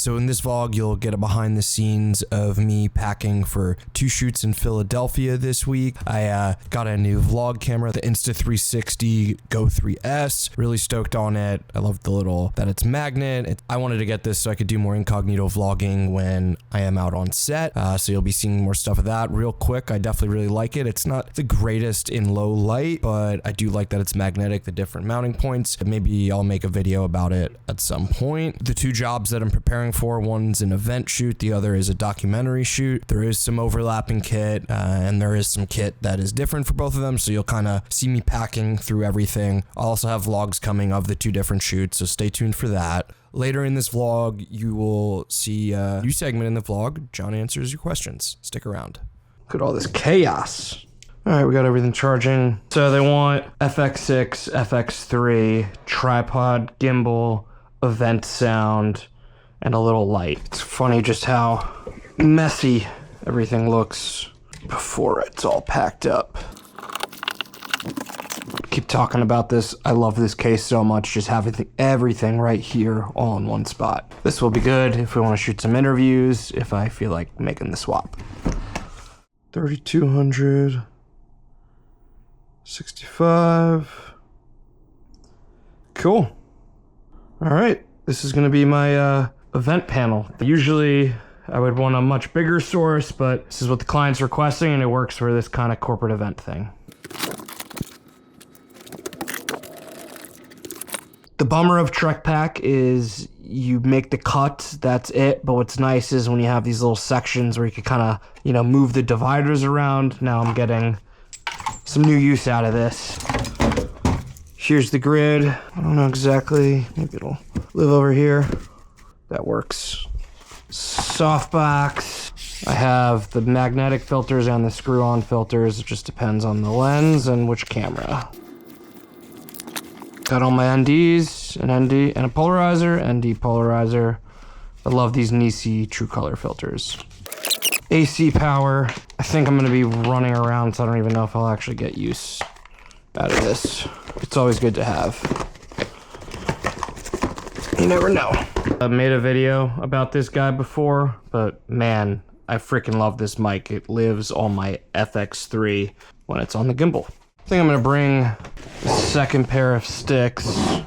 So in this vlog, you'll get a behind the scenes of me packing for 2 shoots in Philadelphia this week. I got a new vlog camera, the Insta360 Go 3S. Really stoked on it. I love the little, that it's magnet. I wanted to get this so I could do more incognito vlogging when I am out on set. So you'll be seeing more stuff of that real quick. I definitely really like it. It's not the greatest in low light, but I do like that it's magnetic, the different mounting points. Maybe I'll make a video about it at some point. The 2 jobs that I'm preparing for, one's an event shoot, the other is a documentary shoot. There is some overlapping kit, and there is some kit that is different for both of them, so you'll kind of see me packing through everything. I'll also have vlogs coming of the 2 different shoots, so stay tuned for that. Later in this vlog, you will see a new segment in the vlog. John answers your questions. Stick around. Look at all this chaos. All right, we got everything charging. So they want FX6, FX3, tripod, gimbal, event sound, and a little light. It's funny just how messy everything looks before it's all packed up. Keep talking about this. I love this case so much, just having everything right here all in one spot. This will be good if we want to shoot some interviews, if I feel like making the swap. 3200, 65. Cool. All right, this is gonna be my event panel. Usually I would want a much bigger source, but this is what the client's requesting and it works for this kind of corporate event thing. The bummer of Trek Pack is you make the cut, that's it. But what's nice is when you have these little sections where you can kind of, you know, move the dividers around. Now I'm getting some new use out of this. Here's the grid. I don't know exactly, maybe it'll live over here. That works. Softbox. I have the magnetic filters and the screw-on filters. It just depends on the lens and which camera. Got all my NDs, an ND and a polarizer, ND polarizer. I love these Nisi True Color filters. AC power. I think I'm gonna be running around, so I don't even know if I'll actually get use out of this. It's always good to have. You never know. I've made a video about this guy before, but man, I freaking love this mic. It lives on my FX3 when it's on the gimbal. I think I'm gonna bring a second pair of sticks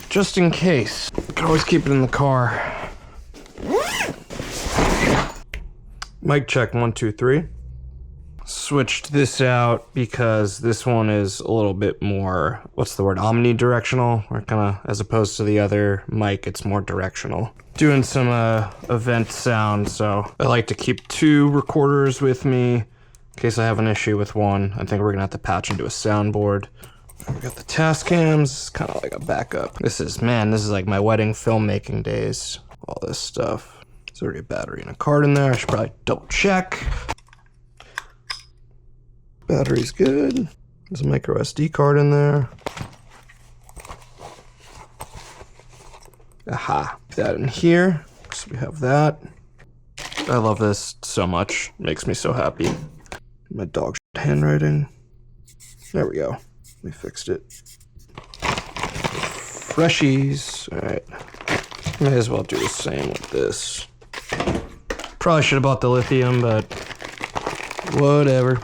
just in case. I can always keep it in the car. Mic check 1, 2, 3. Switched this out because this one is a little bit more, what's the word, omnidirectional, or kind of, as opposed to the other mic, it's more directional. Doing some event sound, so I like to keep 2 recorders with me in case I have an issue with one. I think we're gonna have to patch into a soundboard. We got the task cams, kind of like a backup. This is like my wedding filmmaking days, all this stuff. There's already a battery and a card in there. I should probably double check. Battery's good. There's a micro SD card in there. Aha, that in here. So we have that. I love this so much. Makes me so happy. My dog's handwriting. There we go. We fixed it. Freshies. All right. May as well do the same with this. Probably should have bought the lithium, but whatever.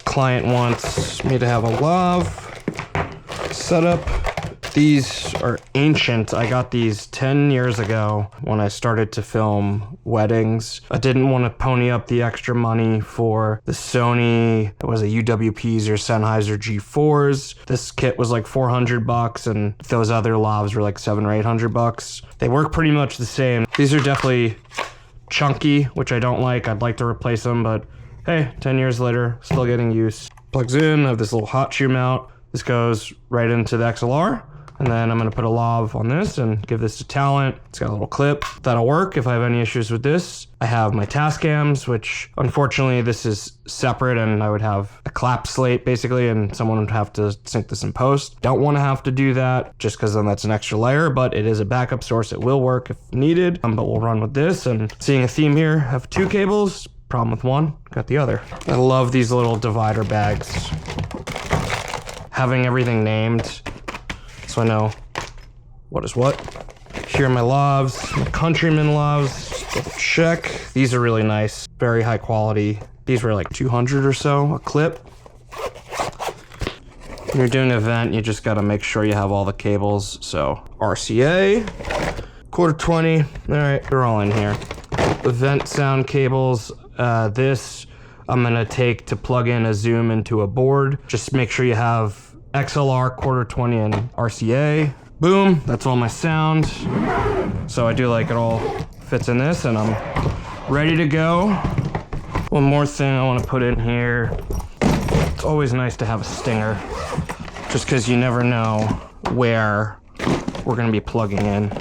Client wants me to have a lav setup. These are ancient. I got these 10 years ago when I started to film weddings. I didn't want to pony up the extra money for the Sony, it was a UWPs or Sennheiser G4s. This kit was like $400 and those other lavs were like $700 or $800. They work pretty much the same. These are definitely chunky, which I don't like. I'd like to replace them, but hey, 10 years later, still getting use. Plugs in, I have this little hot shoe mount. This goes right into the XLR. And then I'm gonna put a lav on this and give this to talent. It's got a little clip. That'll work if I have any issues with this. I have my task cams, which unfortunately this is separate and I would have a clap slate basically and someone would have to sync this in post. Don't wanna have to do that just because then that's an extra layer, but it is a backup source. It will work if needed, but we'll run with this. And seeing a theme here, have 2 cables. Problem with one, got the other. I love these little divider bags. Having everything named so I know what is what. Here are my lavs, my Countryman lavs. Just double check. These are really nice, very high quality. These were like 200 or so a clip. When you're doing an event, you just gotta make sure you have all the cables. So RCA, quarter 20. All right, they're all in here. Event sound cables. This I'm gonna take to plug in a Zoom into a board. Just make sure you have XLR, quarter 20, and RCA. Boom, that's all my sound. So I do like it all fits in this, and I'm ready to go. One more thing I want to put in here. It's always nice to have a stinger, just because you never know where we're gonna be plugging in.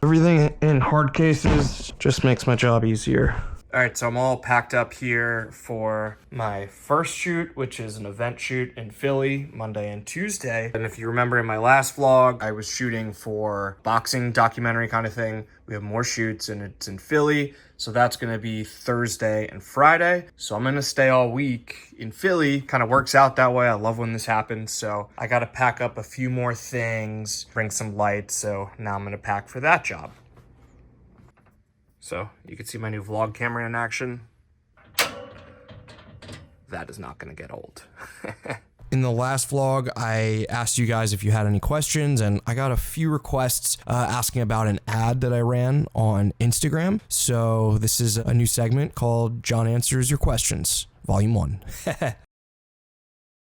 Everything in hard cases just makes my job easier. All right, so I'm all packed up here for my first shoot, which is an event shoot in Philly, Monday and Tuesday. And if you remember in my last vlog, I was shooting for boxing documentary kind of thing. We have more shoots and it's in Philly. So that's gonna be Thursday and Friday. So I'm gonna stay all week in Philly. Kind of works out that way. I love when this happens. So I gotta pack up a few more things, bring some lights. So now I'm gonna pack for that job. So you can see my new vlog camera in action. That is not gonna get old. In the last vlog, I asked you guys if you had any questions, and I got a few requests asking about an ad that I ran on Instagram. So this is a new segment called John Answers Your Questions, Volume 1.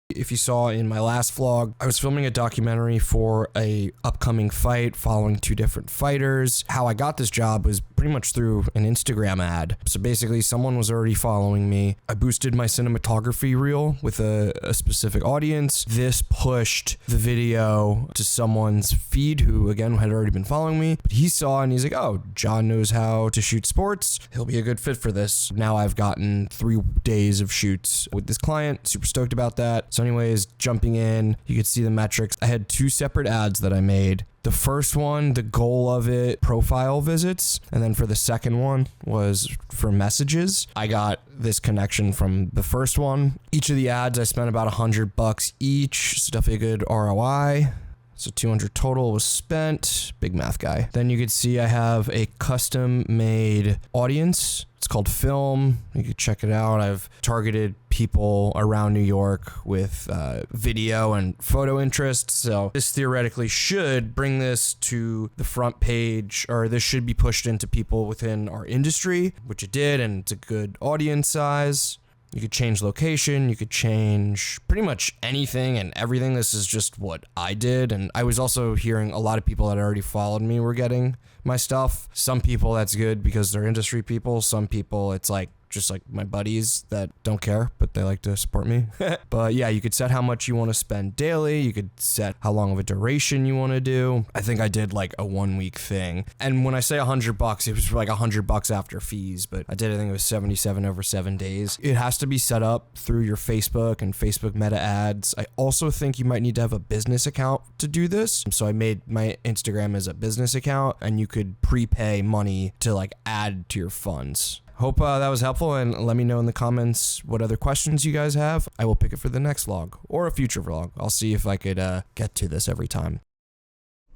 If you saw in my last vlog, I was filming a documentary for a upcoming fight following two different fighters. How I got this job was pretty much through an Instagram ad. So basically someone was already following me. I boosted my cinematography reel with a specific audience. This pushed the video to someone's feed who again had already been following me. But he saw and he's like, oh, John knows how to shoot sports. He'll be a good fit for this. Now I've gotten 3 days of shoots with this client. Super stoked about that. So anyways, jumping in, you could see the metrics. I had 2 separate ads that I made. The first one, the goal of it, profile visits. And then for the second one was for messages. I got this connection from the first one. Each of the ads, I spent about $100 each. So definitely a good ROI. So 200 total was spent. Big math guy. Then you could see I have a custom made audience. It's called Film. You could check it out. I've targeted people around New York with video and photo interests. So this theoretically should bring this to the front page, or this should be pushed into people within our industry, which it did, and it's a good audience size. You could change location, you could change pretty much anything and everything. This is just what I did. And I was also hearing a lot of people that already followed me were getting my stuff. Some people that's good because they're industry people. Some people it's like just like my buddies that don't care, but they like to support me. But yeah, you could set how much you want to spend daily. You could set how long of a duration you want to do. I think I did like a 1-week thing. And when I say $100, it was like $100 after fees, but I did, I think it was 77 over 7 days. It has to be set up through your Facebook and Facebook meta ads. I also think you might need to have a business account to do this. So I made my Instagram as a business account, and you could prepay money to like add to your funds. Hope that was helpful, and let me know in the comments what other questions you guys have. I will pick it for the next vlog or a future vlog. I'll see if I could get to this every time.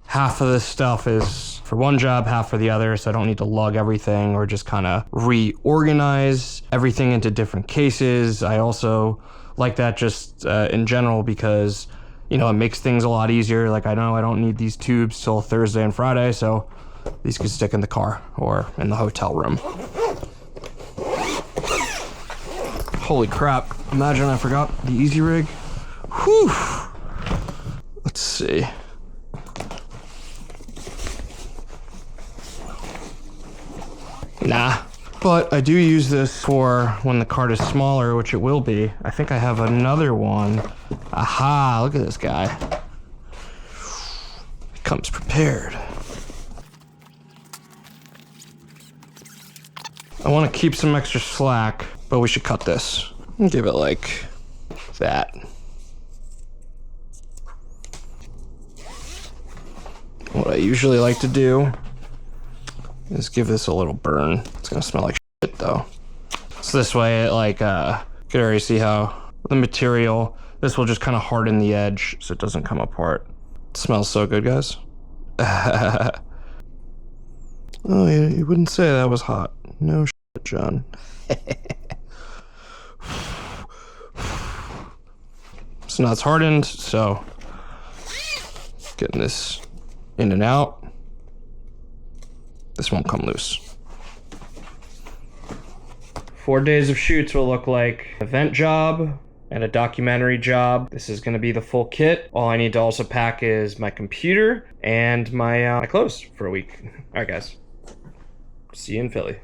Half of this stuff is for one job, half for the other, so I don't need to lug everything or just kind of reorganize everything into different cases. I also like that just in general because, you know, it makes things a lot easier. Like I know I don't need these tubes till Thursday and Friday, so these could stick in the car or in the hotel room. Holy crap, imagine I forgot the Easy Rig. Whew. Let's see. Nah, but I do use this for when the card is smaller, which it will be. I think I have another one. Aha, look at this guy. He comes prepared. I want to keep some extra slack, but we should cut this and give it like that. What I usually like to do is give this a little burn. It's gonna smell like shit though. So this way it like, you can already see how the material, this will just kind of harden the edge so it doesn't come apart. It smells so good, guys. Oh, you wouldn't say that was hot. No shit, John. So now it's hardened, so getting this in and out. This won't come loose. 4 days of shoots will look like an event job and a documentary job. This is gonna be the full kit. All I need to also pack is my computer and my clothes for a week. All right, guys. See you in Philly.